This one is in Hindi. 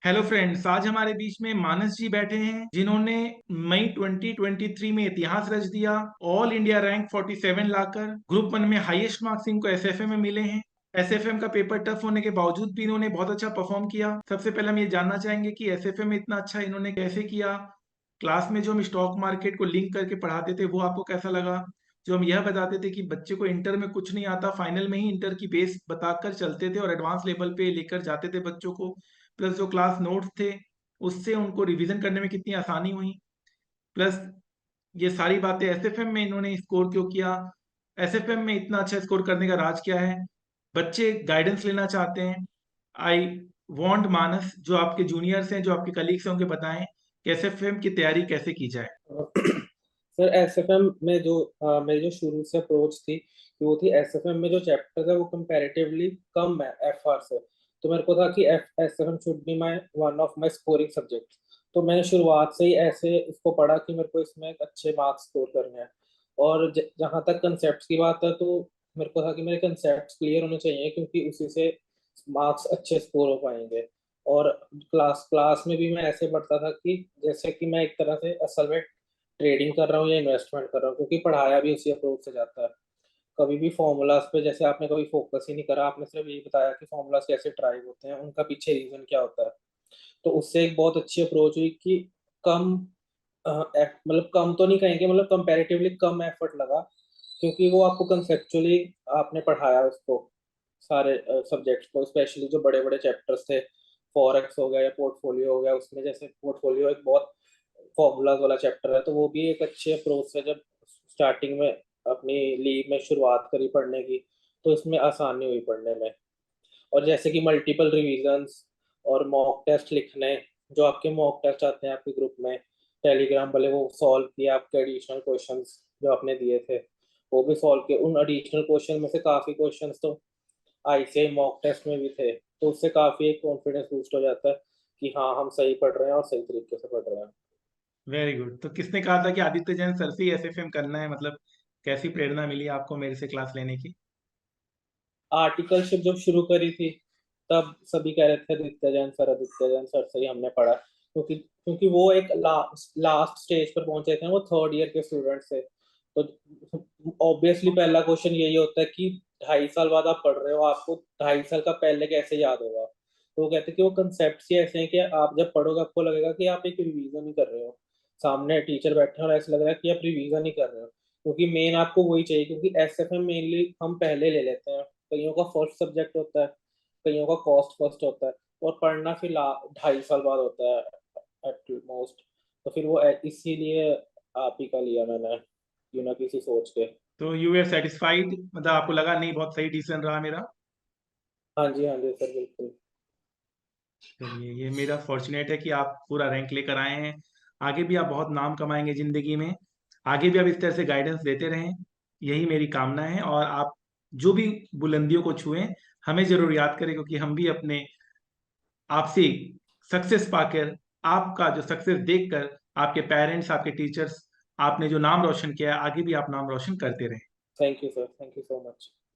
हेलो फ्रेंड्स, आज हमारे बीच में मानस जी बैठे हैं जिन्होंने मई 2023 में इतिहास रच दिया। ऑल इंडिया रैंक 47 लाकर ग्रुप वन में हाईएस्ट मार्क्स इनको एसएफए में मिले हैं। एसएफएम का पेपर टफ होने के बावजूद भी इन्होंने बहुत अच्छा परफॉर्म किया। सबसे पहले हम ये जानना चाहेंगे कि एसएफए में इतना अच्छा इन्होंने कैसे किया। क्लास में जो हम स्टॉक मार्केट को लिंक करके पढ़ाते थे वो आपको कैसा लगा। जो हम यह बताते थे कि बच्चे को इंटर में कुछ नहीं आता, फाइनल में ही इंटर की बेस बताकर चलते थे और एडवांस लेवल पे लेकर जाते थे बच्चों को। प्लस जो क्लास नोट्स थे उससे उनको रिवीजन करने में कितनी आसानी हुई। प्लस ये सारी बातें एसएफएम में इन्होंने स्कोर क्यों किया, एसएफएम में इतना अच्छा स्कोर करने का राज क्या है। बच्चे गाइडेंस लेना चाहते हैं। आई वांट मानस, जो आपके जूनियर्स हैं, जो आपके कलीग्स हैं, उनके बताएं कि एसएफएम की तैयारी कैसे की जाए। सर एसएफएम में जो मेरी जो शुरू से अप्रोच थी कि वो थी एसएफएम में जो चैप्टर है वो कंपैरेटिवली कम है एफआर से। तो मेरे को था कि F SFM should be my one of my scoring subject. तो मैंने शुरुआत से ही ऐसे इसको पढ़ा कि मेरे को इसमें अच्छे मार्क्स स्कोर करने हैं। और जहाँ तक कंसेप्ट की बात है तो मेरे को था कि मेरे कंसेप्ट क्लियर होने चाहिए क्योंकि उसी से मार्क्स अच्छे स्कोर हो पाएंगे। और क्लास क्लास में भी मैं ऐसे पढ़ता था कि जैसे कि मैं एक तरह से असल में ट्रेडिंग कर रहा हूँ या इन्वेस्टमेंट कर रहा हूँ, क्योंकि पढ़ाया भी उसी अप्रोच से जाता है। कभी भी फॉर्मूलाज पे जैसे आपने कभी फोकस ही नहीं करा, आपने सिर्फ यही बताया कि फॉर्मूलाज कैसे ड्राइव होते हैं, उनका पीछे रीजन क्या होता है। तो उससे एक बहुत अच्छी अप्रोच हुई कि कम मतलब कम तो नहीं कहेंगे, मतलब कंपैरेटिवली कम एफर्ट लगा, क्योंकि वो आपको कंसेप्चुअली आपने पढ़ाया उसको सारे सब्जेक्ट्स को, स्पेशली जो बड़े बड़े चैप्टर्स थे। फॉरेक्स हो गया या पोर्टफोलियो हो गया, उसमें जैसे पोर्टफोलियो एक बहुत फॉर्मूलाज वाला चैप्टर है, तो वो भी एक अच्छे अप्रोच से जब स्टार्टिंग में अपनी लीग में शुरुआत करी पढ़ने की, तो इसमें आसानी हुई पढ़ने में। और जैसे कि मल्टीपल रिवीजन्स और मॉक टेस्ट लिखने, जो आपके मॉक टेस्ट आते हैं आपके ग्रुप में टेलीग्राम वाले, वो सॉल्व किए आपके एडिशनल क्वेश्चंस जो आपने दिए थे, वो भी सॉल्व किए। उन एडिशनल क्वेश्चन में से काफ़ी क्वेश्चंस तो आईसीआई मॉक टेस्ट में भी थे, तो उससे काफ़ी एक कॉन्फिडेंस बूस्ट हो जाता है कि हाँ हम सही पढ़ रहे हैं और सही तरीके से पढ़ रहे हैं। Very good. तो किसने कहा था कि आदित्य जैन सर से ही एसएफएम करना है, मतलब कैसी प्रेरणा मिली आपको मेरे से क्लास लेने की। आर्टिकलशिप जब शुरू करी थी तब सभी कह रहे थे आदित्य जैन सर से ही हमने पढ़ा, क्योंकि क्योंकि वो एक लास्ट स्टेज पर पहुंचे थे, वो थर्ड ईयर के स्टूडेंट थे। तो ऑब्वियसली पहला क्वेश्चन यही होता है कि 2.5 साल बाद आप पढ़ रहे हो, आपको 2.5 साल का पहले कैसे याद होगा। तो वो कहते हैं कि वो कंसेप्ट ही ऐसे हैं कि आप जब पढ़ोगे आपको लगेगा कि आप एक रिवीजन ही कर रहे हो, सामने टीचर बैठे हैं और ऐसा लग रहा है कि आप रिवीजन ही कर रहे हो। क्योंकि मेन आपको वही चाहिए, क्योंकि एसएफएम मेनली हम पहले ले लेते हैं, कईयों का फर्स्ट सब्जेक्ट होता है, कईयों का कॉस्ट फर्स्ट होता है, और पढ़ना फिर 2.5 साल बाद होता है एट मोस्ट। तो फिर वो इसीलिए आप ही का लिया मैंने, ना किसी सोच के। तो यू आर सेटिस्फाइड, मतलब आपको लगा नहीं बहुत सही डिसीजन रहा मेरा। हाँ जी सर, बिल्कुल। चलिए, ये मेरा फॉर्चुनेट है कि आप पूरा रैंक लेकर आए हैं। आगे भी आप बहुत नाम कमाएंगे जिंदगी में। आगे भी आप इस तरह से गाइडेंस देते रहें, यही मेरी कामना है। और आप जो भी बुलंदियों को छुएं, हमें जरूर याद करें, क्योंकि हम भी अपने आपसे सक्सेस पाकर, आपका जो सक्सेस देखकर, आपके पेरेंट्स, आपके टीचर्स, आपने जो नाम रोशन किया है, आगे भी आप नाम रोशन करते रहें। Thank you sir, thank you so much.